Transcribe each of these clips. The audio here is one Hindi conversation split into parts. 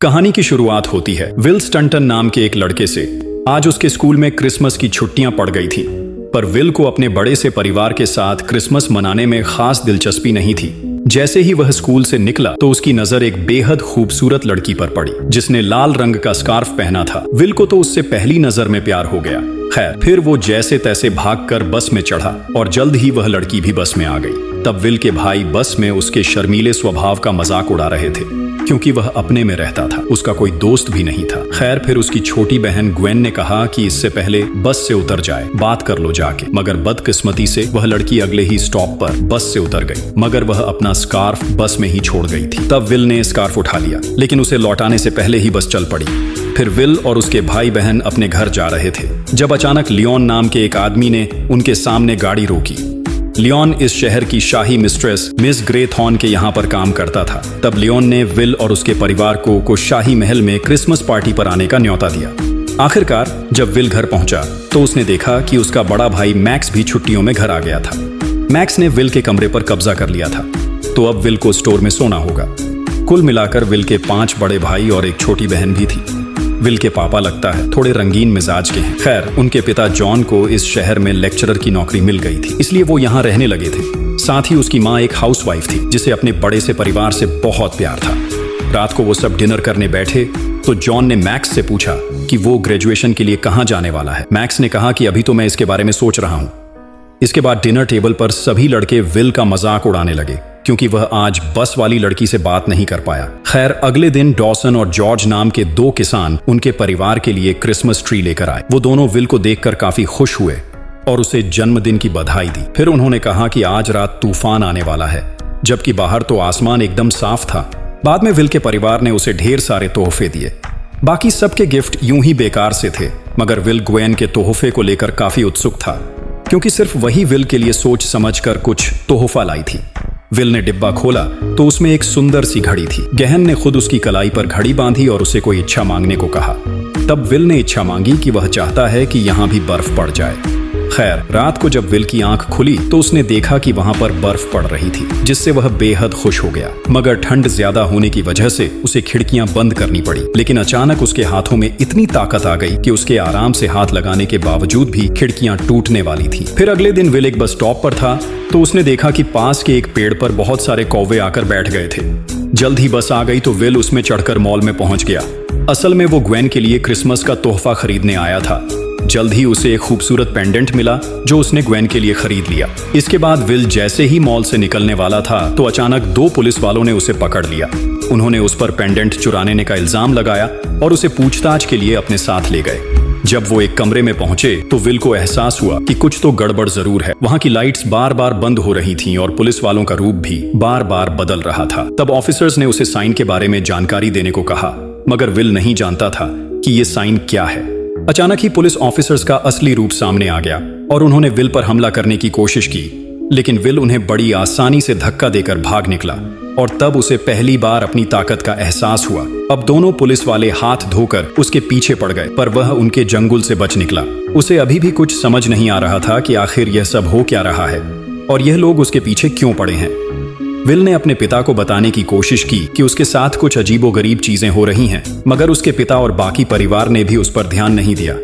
कहानी की शुरुआत होती है विल स्टंटन नाम के एक लड़के से। आज उसके स्कूल में क्रिसमस की छुट्टियां पड़ गई थी, पर विल को अपने बड़े से परिवार के साथ क्रिसमस मनाने में खास दिलचस्पी नहीं थी। जैसे ही वह स्कूल से निकला तो उसकी नजर एक बेहद खूबसूरत लड़की पर पड़ी जिसने लाल रंग का स्कार्फ पहना था। विल को तो उससे पहली नजर में प्यार हो गया। खैर, फिर वो जैसे तैसे भागकर बस में चढ़ा और जल्द ही वह लड़की भी बस में आ गई। तब विल के भाई बस में उसके शर्मीले स्वभाव का मजाक उड़ा रहे थे क्योंकि वह अपने में रहता था, उसका कोई दोस्त भी नहीं था। खैर, फिर उसकी छोटी बहन ग्वेन ने कहा कि इससे पहले बस से उतर जाए, बात कर लो जाके। मगर बदकिस्मती से वह लड़की अगले ही स्टॉप पर बस से उतर गई, मगर वह अपना स्कार्फ बस में ही छोड़ गई थी। तब विल ने स्कार्फ उठा लिया, लेकिन उसे लौटाने से पहले ही बस चल पड़ी। फिर विल और उसके भाई बहन अपने घर जा रहे थे जब अचानक लियोन नाम के एक आदमी ने उनके सामने गाड़ी रोकी। लियोन इस शहर की शाही मिस्ट्रेस मिस ग्रेथॉर्न के यहाँ पर काम करता था। तब लियोन ने विल और उसके परिवार को शाही महल में क्रिसमस पार्टी पर आने का न्योता दिया। आखिरकार जब विल घर पहुंचा तो उसने देखा कि उसका बड़ा भाई मैक्स भी छुट्टियों में घर आ गया था। मैक्स ने विल के कमरे पर कब्जा कर लिया था, तो अब विल को स्टोर में सोना होगा। कुल मिलाकर विल के 5 बड़े भाई और एक छोटी बहन भी थी। विल के पापा लगता है थोड़े रंगीन मिजाज के हैं। खैर, उनके पिता जॉन को इस शहर में लेक्चरर की नौकरी मिल गई थी, इसलिए वो यहाँ रहने लगे थे। साथ ही उसकी माँ एक हाउसवाइफ थी जिसे अपने बड़े से परिवार से बहुत प्यार था। रात को वो सब डिनर करने बैठे तो जॉन ने मैक्स से पूछा कि वो ग्रेजुएशन के लिए कहाँ जाने वाला है। मैक्स ने कहा कि अभी तो मैं इसके बारे में सोच रहा हूँ। इसके बाद डिनर टेबल पर सभी लड़के विल का मजाक उड़ाने लगे क्योंकि वह आज बस वाली लड़की से बात नहीं कर पाया। खैर, अगले दिन डॉसन और जॉर्ज नाम के 2 किसान उनके परिवार के लिए क्रिसमस ट्री लेकर आए। वो दोनों विल को देखकर काफी खुश हुए और उसे जन्मदिन की बधाई दी। फिर उन्होंने कहा कि आज रात तूफान आने वाला है, जबकि बाहर तो आसमान एकदम साफ था। बाद में विल के परिवार ने उसे ढेर सारे तोहफे दिए। बाकी सबके गिफ्ट यूं ही बेकार से थे, मगर विल ग्वेन के तोहफे को लेकर काफी उत्सुक था क्योंकि सिर्फ वही विल के लिए सोच समझकर कुछ तोहफा लाई थी। विल ने डिब्बा खोला तो उसमें एक सुंदर सी घड़ी थी। गहन ने खुद उसकी कलाई पर घड़ी बांधी और उसे कोई इच्छा मांगने को कहा। तब विल ने इच्छा मांगी कि वह चाहता है कि यहाँ भी बर्फ पड़ जाए। खैर, रात को जब विल की आंख खुली तो उसने देखा कि वहां पर बर्फ पड़ रही थी, जिससे वह बेहद खुश हो गया। मगर ठंड ज्यादा होने की वजह से उसे खिड़कियां बंद करनी पड़ी। लेकिन अचानक उसके हाथों में इतनी ताकत आ गई कि उसके आराम से हाथ लगाने के बावजूद भी खिड़कियां टूटने वाली थी। फिर अगले दिन विल एक बस स्टॉप पर था तो उसने देखा कि पास के एक पेड़ पर बहुत सारे कौवे आकर बैठ गए थे। जल्द ही बस आ गई तो विल उसमें चढ़कर मॉल में पहुंच गया। असल में वो ग्वेन के लिए क्रिसमस का तोहफा खरीदने आया था। जल्द ही उसे एक खूबसूरत पेंडेंट मिला जो उसने ग्वेन के लिए खरीद लिया। इसके बाद विल जैसे ही मॉल से निकलने वाला था तो अचानक 2 पुलिस वालों ने उसे पकड़ लिया। उन्होंने उस पर पेंडेंट चुराने का इल्जाम लगाया और उसे पूछताछ के लिए अपने साथ ले गए। जब वो एक कमरे में पहुंचे तो विल को एहसास हुआ कि कुछ तो गड़बड़ जरूर है। वहां की लाइट्स बार बार बंद हो रही थीं और पुलिस वालों का रूप भी बार बार बदल रहा था। तब ऑफिसर्स ने उसे साइन के बारे में जानकारी देने को कहा, मगर विल नहीं जानता था कि ये साइन क्या है। अचानक ही पुलिस ऑफिसर्स का असली रूप सामने आ गया और उन्होंने विल पर हमला करने की कोशिश की, लेकिन विल उन्हें बड़ी आसानी से धक्का देकर भाग निकला और तब उसे पहली बार अपनी ताकत का एहसास हुआ। अब दोनों पुलिस वाले हाथ धोकर उसके पीछे पड़ गए, पर वह उनके जंगल से बच निकला। उसे अभी भी कुछ समझ नहीं आ रहा था कि आखिर यह सब हो क्या रहा है और यह लोग उसके पीछे क्यों पड़े हैं। विल ने अपने पिता को बताने की कोशिश की कि उसके साथ कुछ अजीबोगरीब चीजें हो रही हैं, मगर उसके पिता और बाकी परिवार ने भी उस पर ध्यान नहीं दिया।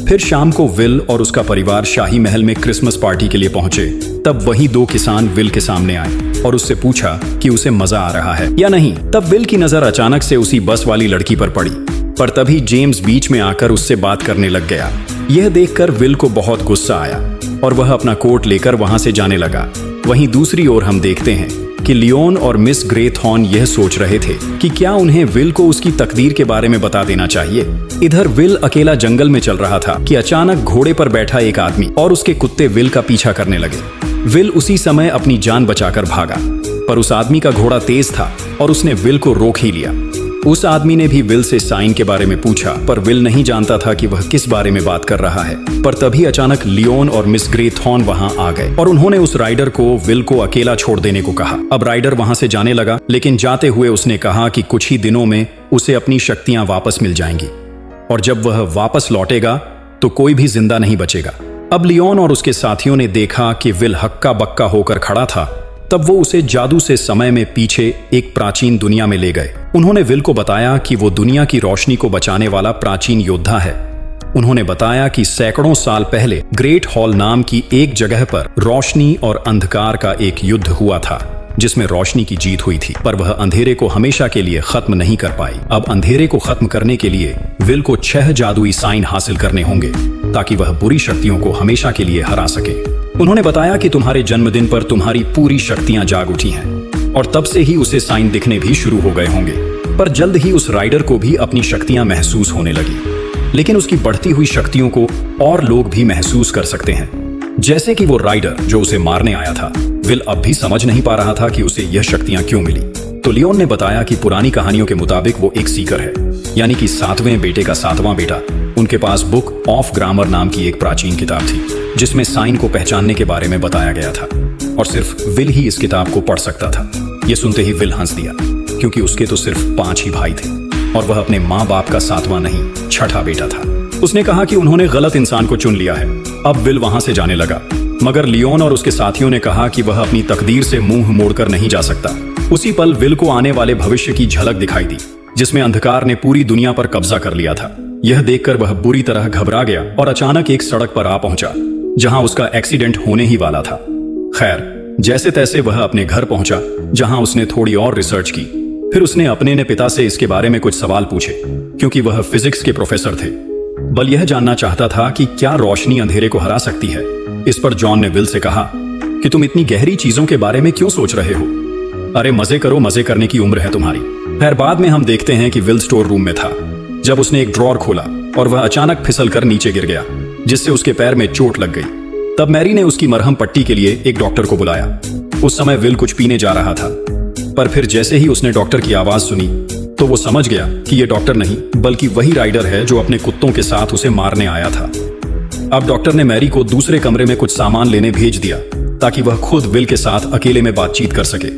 फिर शाम को विल और उसका परिवार शाही महल में क्रिसमस पार्टी के लिए पहुंचे। तब वही 2 किसान विल के सामने आए और उससे पूछा कि उसे मजा आ रहा है या नहीं। तब विल की नजर अचानक से उसी बस वाली लड़की पर पड़ी, पर तभी जेम्स बीच में आकर उससे बात करने लग गया। यह देखकर विल को बहुत गुस्सा आया और वह अपना कोट लेकर वहां से जाने लगा। वहीं दूसरी ओर हम देखते हैं कि लियोन और मिस ग्रेथॉर्न यह सोच रहे थे कि क्या उन्हें विल को उसकी तकदीर के बारे में बता देना चाहिए। इधर विल अकेला जंगल में चल रहा था कि अचानक घोड़े पर बैठा एक आदमी और उसके कुत्ते विल का पीछा करने लगे। विल उसी समय अपनी जान बचाकर भागा, पर उस आदमी का घोड़ा तेज था और उसने विल को रोक ही लिया। उस आदमी ने भी विल से साइन के बारे में पूछा, पर विल नहीं जानता था कि वह किस बारे में बात कर रहा है। पर तभी अचानक लियोन और मिस ग्रेथॉर्न वहां आ गए और उन्होंने उस राइडर को विल को अकेला छोड़ देने को कहा। अब राइडर वहां से जाने लगा, लेकिन जाते हुए उसने कहा कि कुछ ही दिनों में उसे अपनी शक्तियां वापस मिल जाएंगी और जब वह वापस लौटेगा तो कोई भी जिंदा नहीं बचेगा। अब लियोन और उसके साथियों ने देखा कि विल हक्का बक्का होकर खड़ा था तब वो उसे जादू से समय में पीछे एक प्राचीन दुनिया में ले गए। उन्होंने विल को बताया कि वो दुनिया की रोशनी को बचाने वाला प्राचीन योद्धा है। उन्होंने बताया कि सैकड़ों साल पहले ग्रेट हॉल नाम की एक जगह पर रोशनी और अंधकार का एक युद्ध हुआ था, जिसमें रोशनी की जीत हुई थी, पर वह अंधेरे को हमेशा के लिए खत्म नहीं कर पाई। अब अंधेरे को खत्म करने के लिए विल को 6 जादुई साइन हासिल करने होंगे, ताकि वह बुरी शक्तियों को हमेशा के लिए हरा सके। उन्होंने बताया कि तुम्हारे जन्मदिन पर तुम्हारी पूरी शक्तियां जाग उठी हैं, और तब से ही उसे साइन दिखने भी शुरू हो गए होंगे। पर जल्द ही उस राइडर को भी अपनी शक्तियां महसूस होने लगी, लेकिन उसकी बढ़ती हुई शक्तियों को और लोग भी महसूस कर सकते हैं, जैसे कि वो राइडर जो उसे मारने आया था। विल अब भी समझ नहीं पा रहा था कि उसे यह शक्तियां क्यों मिली। तो लियोन ने बताया कि पुरानी कहानियों के मुताबिक वो एक सीकर है, यानी कि 7वें बेटे का 7वां बेटा। उनके पास बुक ऑफ ग्रामर नाम की एक प्राचीन किताब थी, जिसमें साइन को पहचानने के बारे में बताया गया था, और सिर्फ विल ही इस किताब को पढ़ सकता था। ये सुनते ही विल हंस दिया, क्योंकि उसके तो सिर्फ 5 ही भाई थे, और वह अपने माँ बाप का 7वां नहीं 6ठा बेटा था। उसने कहा कि उन्होंने गलत इंसान को चुन लिया है। अब विल वहां से जाने लगा, मगर लियोन और उसके साथियों ने कहा कि वह अपनी तकदीर से मुंह मोड़कर नहीं जा सकता। उसी पल विल को आने वाले भविष्य की झलक दिखाई दी, जिसमें अंधकार ने पूरी दुनिया पर कब्जा कर लिया था। यह देखकर वह बुरी तरह घबरा गया और अचानक एक सड़क पर आ पहुंचा, जहां उसका एक्सीडेंट होने ही वाला था। खैर, जैसे तैसे वह अपने घर पहुंचा, जहां उसने थोड़ी और रिसर्च की। फिर उसने अपने ने पिता से इसके बारे में कुछ सवाल पूछे, क्योंकि वह फिजिक्स के प्रोफेसर थे। बल यह जानना चाहता था कि क्या रोशनी अंधेरे को हरा सकती है। इस पर जॉन ने विल से कहा कि तुम इतनी गहरी चीजों के बारे में क्यों सोच रहे हो? अरे मजे करो, मजे करने की उम्र है तुम्हारी। खैर, बाद में हम देखते हैं कि विल स्टोर रूम में था, जब उसने एक ड्रॉर खोला और वह अचानक फिसल कर नीचे गिर गया, जिससे उसके पैर में चोट लग गई। तब मैरी ने उसकी मरहम पट्टी के लिए एक डॉक्टर को बुलाया। उस समय विल कुछ पीने जा रहा था, पर फिर जैसे ही उसने डॉक्टर की आवाज सुनी तो वो समझ गया कि यह डॉक्टर नहीं, बल्कि वही राइडर है जो अपने कुत्तों के साथ उसे मारने आया था। अब डॉक्टर ने मैरी को दूसरे कमरे में कुछ सामान लेने भेज दिया, ताकि वह खुद विल के साथ अकेले में बातचीत कर सके।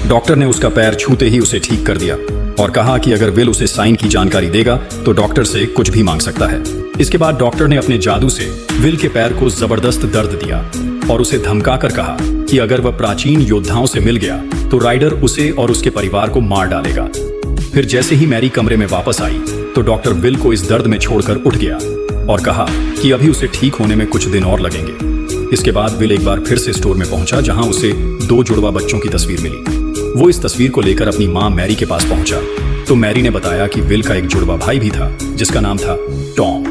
डॉक्टर ने उसका पैर छूते ही उसे ठीक कर दिया और कहा कि अगर विल उसे साइन की जानकारी देगा तो डॉक्टर से कुछ भी मांग सकता है। इसके बाद डॉक्टर ने अपने जादू से विल के पैर को जबरदस्त दर्द दिया और उसे धमकाकर कहा कि अगर वह प्राचीन योद्धाओं से मिल गया तो राइडर उसे और उसके परिवार को मार डालेगा। फिर जैसे ही मैरी कमरे में वापस आई तो डॉक्टर विल को इस दर्द में छोड़कर उठ गया और कहा कि अभी उसे ठीक होने में कुछ दिन और लगेंगे। इसके बाद विल एक बार फिर से स्टोर में पहुंचा, जहां उसे 2 जुड़वा बच्चों की तस्वीर मिली। वो इस तस्वीर को लेकर अपनी मां मैरी के पास पहुंचा तो मैरी ने बताया कि विल का एक जुड़वा भाई भी था, जिसका नाम था टॉम।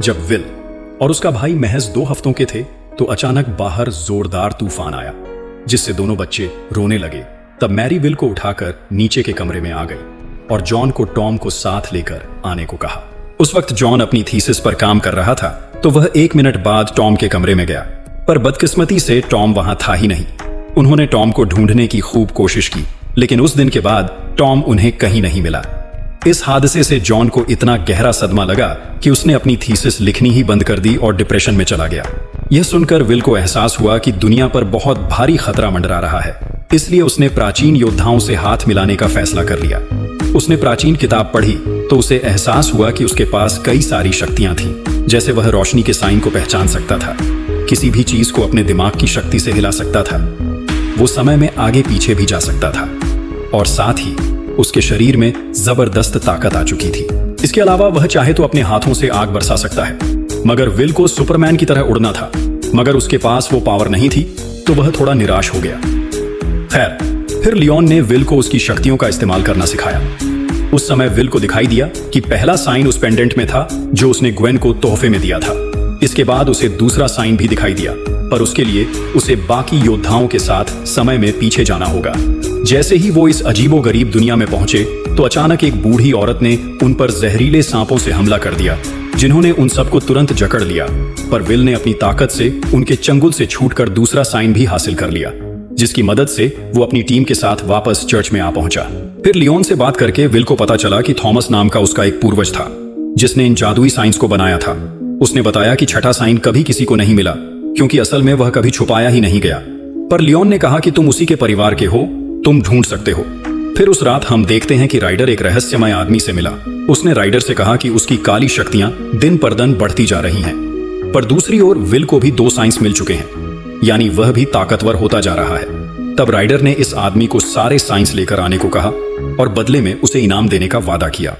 जब विल और उसका भाई महज 2 हफ्तों के थे तो अचानक बाहर जोरदार तूफान आया, जिससे दोनों बच्चे रोने लगे। तब मैरी विल को उठाकर नीचे के कमरे में आ गई और जॉन को टॉम को साथ लेकर आने को कहा। उस वक्त जॉन अपनी थीसिस पर काम कर रहा था, तो वह 1 मिनट बाद टॉम के कमरे में गया, पर बदकिस्मती से टॉम वहां था ही नहीं। उन्होंने टॉम को ढूंढने की खूब कोशिश की, लेकिन उस दिन के बाद टॉम उन्हें कहीं नहीं मिला। इस हादसे से जॉन को इतना गहरा सदमा लगा कि उसने अपनी थीसिस लिखनी ही बंद कर दी और डिप्रेशन में चला गया। यह सुनकर विल को एहसास हुआ कि दुनिया पर बहुत भारी खतरा मंडरा रहा है, इसलिए उसने प्राचीन योद्धाओं से हाथ मिलाने का फैसला कर लिया। उसने प्राचीन किताब पढ़ी तो उसे एहसास हुआ कि उसके पास कई सारी शक्तियां थीं, जैसे वह रोशनी के साइन को पहचान सकता था, किसी भी चीज को अपने दिमाग की शक्ति से हिला सकता था, वो समय में आगे पीछे भी जा सकता था, और साथ ही उसके शरीर में जबरदस्त ताकत आ चुकी थी। इसके अलावा वह चाहे तो अपने हाथों से आग बरसा सकता है। मगर विल को सुपरमैन की तरह उड़ना था, मगर उसके पास वो पावर नहीं थी, तो वह थोड़ा निराश हो गया। खैर, फिर लियोन ने विल को उसकी शक्तियों का इस्तेमाल करना सिखाया। उस समय विल को दिखाई दिया कि पहला साइन उस पेंडेंट में था जो उसने ग्वेन को तोहफे में दिया था। इसके बाद उसे दूसरा साइन भी दिखाई दिया, पर उसके लिए उसे बाकी योद्धाओं के साथ समय में पीछे जाना होगा। जैसे ही वो इस अजीबोगरीब दुनिया में पहुंचे तो अचानक एक बूढ़ी औरत ने उन पर जहरीले सांपों से हमला कर दिया, जिन्होंने उन सबको तुरंत जकड़ लिया। पर विल ने अपनी ताकत से उनके चंगुल से छूटकर दूसरा साइन भी हासिल कर लिया, जिसकी मदद से वो अपनी टीम के साथ वापस चर्च में आ पहुंचा। फिर लियोन से बात करके विल को पता चला कि थॉमस नाम का उसका एक पूर्वज था, जिसने इन जादुई साइंस को बनाया था। उसने बताया कि 6ठा साइन कभी किसी को नहीं मिला, क्योंकि असल में वह कभी छुपाया ही नहीं गया। पर लियोन ने कहा कि तुम उसी के परिवार के हो, तुम ढूंढ सकते हो। फिर उस रात हम देखते हैं कि राइडर एक रहस्यमय आदमी से मिला। उसने राइडर से कहा कि उसकी काली शक्तियां दिन पर दिन बढ़ती जा रही हैं। पर दूसरी ओर विल को भी 2 साइंस मिल चुके हैं, यानी वह भी ताकतवर होता जा रहा है। तब राइडर ने इस आदमी को सारे साइंस लेकर आने को कहा और बदले में उसे इनाम देने का वादा किया।